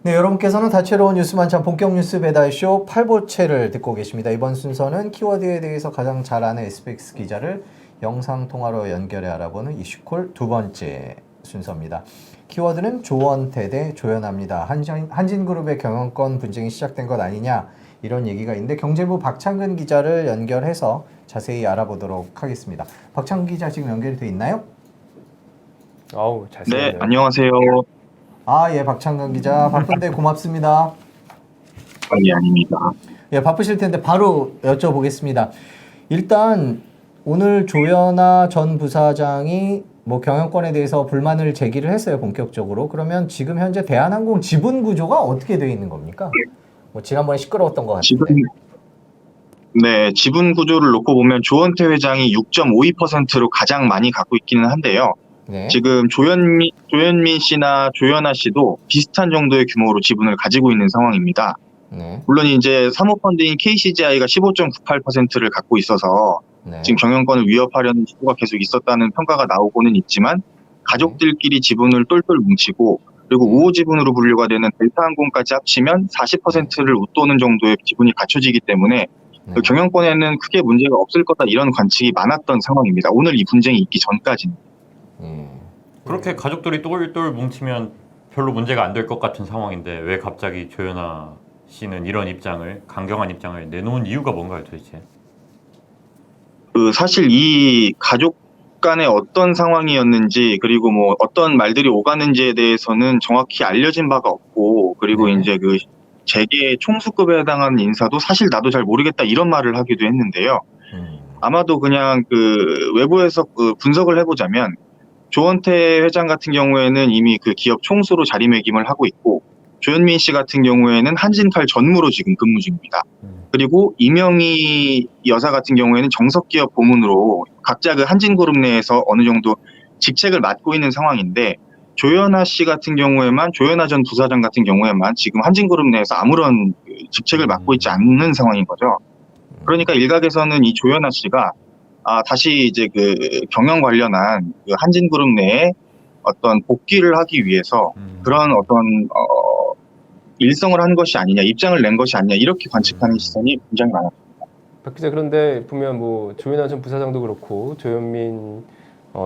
네, 여러분께서는 다채로운 뉴스 만찬 본격 뉴스 배달쇼 팔보채를 듣고 계십니다. 이번 순서는 키워드에 대해서 가장 잘 아는 SBX 기자를 영상통화로 연결해 알아보는 이슈콜 두 번째 순서입니다. 키워드는 조원태 대 조연아입니다. 한진그룹의 경영권 분쟁이 시작된 것 아니냐 이런 얘기가 있는데 경제부 박창근 기자를 연결해서 자세히 알아보도록 하겠습니다. 박창근 기자 지금 연결이 돼 있나요? 잘 네, 쓰네요. 안녕하세요. 예, 박창근 기자 바쁜데 고맙습니다. 아닙니다. 예, 바쁘실 텐데 바로 여쭤보겠습니다. 일단 오늘 조연아 전 부사장이 뭐 경영권에 대해서 불만을 제기를 했어요, 본격적으로. 그러면 지금 현재 대한항공 지분 구조가 어떻게 되어 있는 겁니까? 뭐 지난번에 시끄러웠던 것 같은데. 네, 지분 구조를 놓고 보면 조원태 회장이 6.52%로 가장 많이 갖고 있기는 한데요. 네. 지금 조현민 씨나 조연아 씨도 비슷한 정도의 규모로 지분을 가지고 있는 상황입니다. 네. 물론 이제 사모펀드인 KCGI가 15.98%를 갖고 있어서 네. 지금 경영권을 위협하려는 시도가 계속 있었다는 평가가 나오고는 있지만 가족들끼리 지분을 똘똘 뭉치고 그리고 우호 지분으로 분류가 되는 델타항공까지 합치면 40%를 웃도는 정도의 지분이 갖춰지기 때문에 네. 그 경영권에는 크게 문제가 없을 거다 이런 관측이 많았던 상황입니다. 오늘 이 분쟁이 있기 전까지는. 그렇게 가족들이 똘똘 뭉치면 별로 문제가 안 될 것 같은 상황인데 왜 갑자기 조연아 씨는 이런 입장을, 강경한 입장을 내놓은 이유가 뭔가요, 도대체? 사실 이 가족 간에 어떤 상황이었는지 그리고 뭐 어떤 말들이 오가는지에 대해서는 정확히 알려진 바가 없고 그리고 네. 이제 그 재계 총수급에 해당하는 인사도 사실 나도 잘 모르겠다 이런 말을 하기도 했는데요. 아마도 그냥 그 외부에서 그 분석을 해보자면 조원태 회장 같은 경우에는 이미 그 기업 총수로 자리매김을 하고 있고 조현민 씨 같은 경우에는 한진칼 전무로 지금 근무 중입니다. 그리고 이명희 여사 같은 경우에는 정석기업 고문으로 각자 그 한진그룹 내에서 어느 정도 직책을 맡고 있는 상황인데 조연아 씨 같은 경우에만 조연아 전 부사장 같은 경우에만 지금 한진그룹 내에서 아무런 직책을 맡고 있지 않는 상황인 거죠. 그러니까 일각에서는 이 조연아 씨가 다시 이제 그 경영 관련한 그 한진그룹 내에 어떤 복귀를 하기 위해서 그런 어떤 일성을 한 것이 아니냐, 입장을 낸 것이 아니냐 이렇게 관측하는 시선이 굉장히 많았습니다. 박 기자, 그런데 보면 뭐 조연아 전 부사장도 그렇고 조현민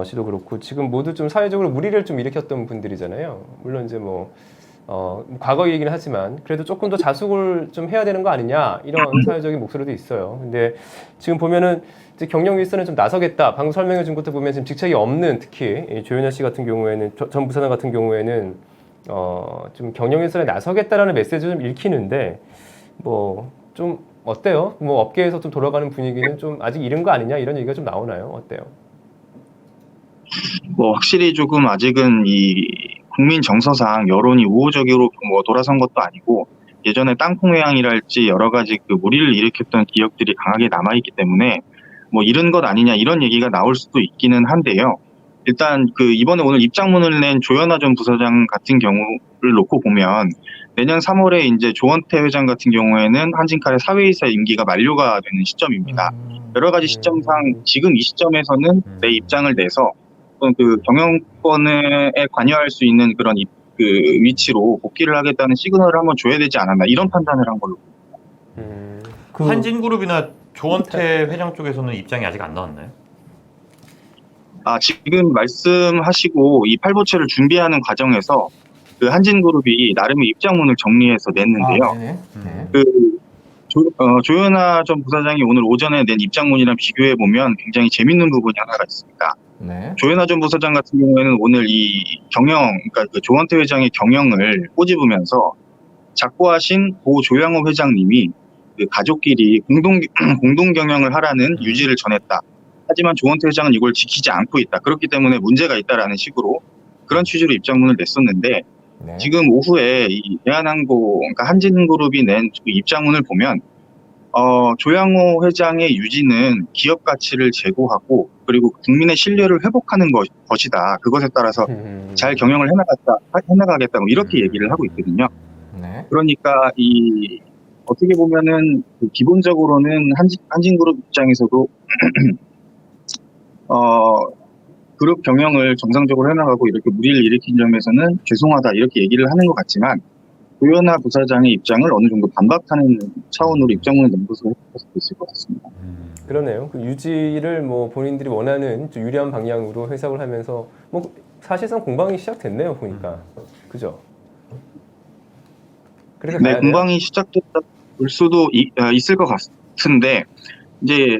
씨도 그렇고 지금 모두 좀 사회적으로 물의를 좀 일으켰던 분들이잖아요. 물론 이제 뭐 과거 얘기는 하지만 그래도 조금 더 자숙을 좀 해야 되는 거 아니냐 이런 사회적인 목소리도 있어요. 근데 지금 보면은 이제 경영 일선에 좀 나서겠다. 방금 설명해 준 것도 보면 지금 직책이 없는 특히 이 조연아 씨 같은 경우에는 전 부사장 같은 경우에는 좀 경영 일선에 나서겠다라는 메시지를 좀 읽히는데 뭐 좀 어때요? 뭐 업계에서 좀 돌아가는 분위기는 좀 아직 이른 거 아니냐 이런 얘기가 좀 나오나요? 어때요? 뭐 확실히 조금 아직은 이 국민 정서상 여론이 우호적으로 뭐 돌아선 것도 아니고 예전에 땅콩회항이랄지 여러 가지 그 무리를 일으켰던 기억들이 강하게 남아있기 때문에 뭐 이른 것 아니냐 이런 얘기가 나올 수도 있기는 한데요. 일단 그 이번에 오늘 입장문을 낸 조연아 전 부사장 같은 경우를 놓고 보면 내년 3월에 이제 조원태 회장 같은 경우에는 한진칼의 사회이사 임기가 만료가 되는 시점입니다. 여러 가지 시점상 지금 이 시점에서는 내 입장을 내서 그 경영권에 관여할 수 있는 그런 그 위치로 복귀를 하겠다는 시그널을 한번 줘야 되지 않았나 이런 판단을 한 걸로. 한진그룹이나 조원태 회장 쪽에서는 입장이 아직 안 나왔나요? 지금 말씀하시고 이 팔보채를 준비하는 과정에서 그 한진그룹이 나름의 입장문을 정리해서 냈는데요. 그 조연아 전 부사장이 오늘 오전에 낸 입장문이랑 비교해 보면 굉장히 재밌는 부분이 하나가 있습니다. 조연아 전 부사장 같은 경우에는 오늘 이 그러니까 그 조원태 회장의 경영을 꼬집으면서 작고하신 고 조양호 회장님이 그 가족끼리 공동 경영을 하라는 유지를 전했다. 하지만 조원태 회장은 이걸 지키지 않고 있다. 그렇기 때문에 문제가 있다라는 식으로 그런 취지로 입장문을 냈었는데 지금 오후에 이 대한항공, 그러니까 한진그룹이 낸 입장문을 보면 조양호 회장의 유지는 기업 가치를 제고하고 그리고 국민의 신뢰를 회복하는 것이다. 그것에 따라서 잘 경영을 해나가겠다. 뭐 이렇게 얘기를 하고 있거든요. 그러니까 이 어떻게 보면은 기본적으로는 한진그룹 입장에서도 그룹 경영을 정상적으로 해나가고 이렇게 무리를 일으킨 점에서는 죄송하다 이렇게 얘기를 하는 것 같지만 조현아 부사장의 입장을 어느 정도 반박하는 차원으로 입장문을 낸 것으로 해석할 수도 있을 것 같습니다. 그러네요. 그 유지를 뭐 본인들이 원하는 좀 유리한 방향으로 해석을 하면서 뭐 사실상 공방이 시작됐네요. 보니까 그죠? 그렇게 네, 가야 돼요? 공방이 시작됐다 볼 수도 있을 것 같은데 이제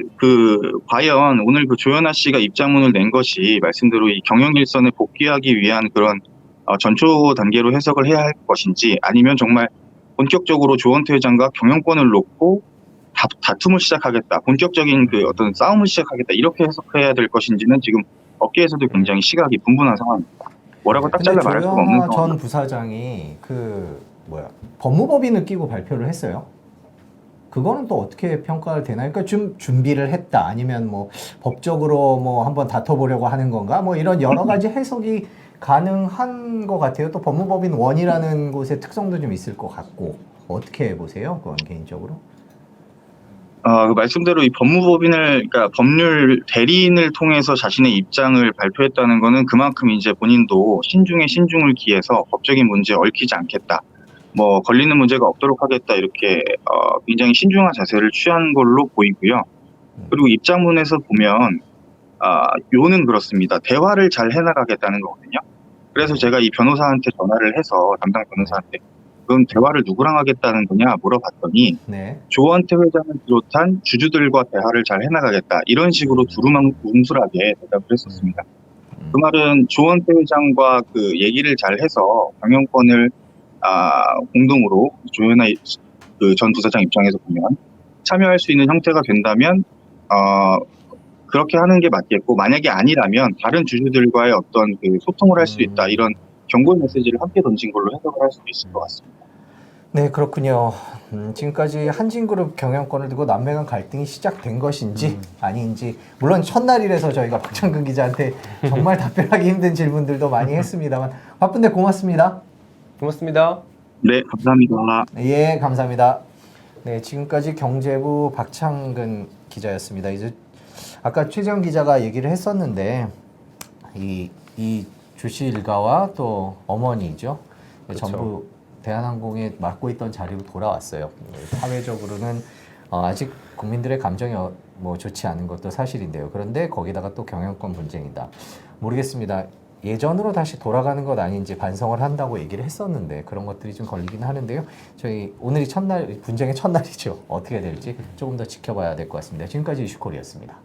과연 오늘 조현아 씨가 입장문을 낸 것이 말씀대로 이 경영 일선에 복귀하기 위한 그런 전초 단계로 해석을 해야 할 것인지 아니면 정말 본격적으로 조원태 회장과 경영권을 놓고 다툼을 시작하겠다, 본격적인 어떤 싸움을 시작하겠다 이렇게 해석해야 될 것인지는 지금 업계에서도 굉장히 시각이 분분한 상황입니다. 뭐라고 딱 근데 잘라 말할 수가 없는 조현아 상황입니다. 전 부사장이 법무법인을 끼고 발표를 했어요. 그거는 또 어떻게 평가를 되나요? 그러니까 좀 준비를 했다 아니면 뭐 법적으로 뭐 한번 다퉈보려고 하는 건가? 뭐 이런 여러 가지 해석이 가능한 것 같아요. 또 법무법인 원이라는 곳의 특성도 좀 있을 것 같고 어떻게 보세요? 그건 개인적으로? 말씀대로 이 그러니까 법률 대리인을 통해서 자신의 입장을 발표했다는 거는 그만큼 이제 본인도 신중에 신중을 기해서 법적인 문제에 얽히지 않겠다. 뭐 걸리는 문제가 없도록 하겠다 이렇게 굉장히 신중한 자세를 취한 걸로 보이고요. 그리고 입장문에서 보면 요는 그렇습니다. 대화를 잘 해나가겠다는 거거든요. 그래서 제가 이 변호사한테 전화를 해서 담당 변호사한테 그럼 대화를 누구랑 하겠다는 거냐 물어봤더니 네. 조원태 회장을 비롯한 주주들과 대화를 잘 해나가겠다 이런 식으로 두루뭉술하게 대답을 했었습니다. 그 말은 조원태 회장과 얘기를 잘 해서 경영권을 공동으로 조현아 전 부사장 입장에서 보면 참여할 수 있는 형태가 된다면 그렇게 하는 게 맞겠고 만약에 아니라면 다른 주주들과의 어떤 소통을 할 수 있다 이런 경고의 메시지를 함께 던진 걸로 해석을 할 수도 있을 것 같습니다. 네, 그렇군요. 지금까지 한진그룹 경영권을 두고 남매 간 갈등이 시작된 것인지 아닌지 물론 첫날이라서 저희가 박창근 기자한테 정말 답변하기 힘든 질문들도 많이 했습니다만 바쁜데 고맙습니다. 고맙습니다. 네, 감사합니다. 예, 감사합니다. 네, 지금까지 경제부 박창근 기자였습니다. 이제 아까 최재형 기자가 얘기를 했었는데 이 주씨 일가와 또 어머니죠. 그렇죠. 전부 대한항공에 맡고 있던 자리로 돌아왔어요. 사회적으로는 아직 국민들의 감정이 뭐 좋지 않은 것도 사실인데요. 그런데 거기다가 또 경영권 분쟁이다. 모르겠습니다. 예전으로 다시 돌아가는 것 아닌지 반성을 한다고 얘기를 했었는데 그런 것들이 좀 걸리긴 하는데요. 저희 오늘이 분쟁의 첫날이죠. 어떻게 될지 조금 더 지켜봐야 될 것 같습니다. 지금까지 이슈콜이었습니다.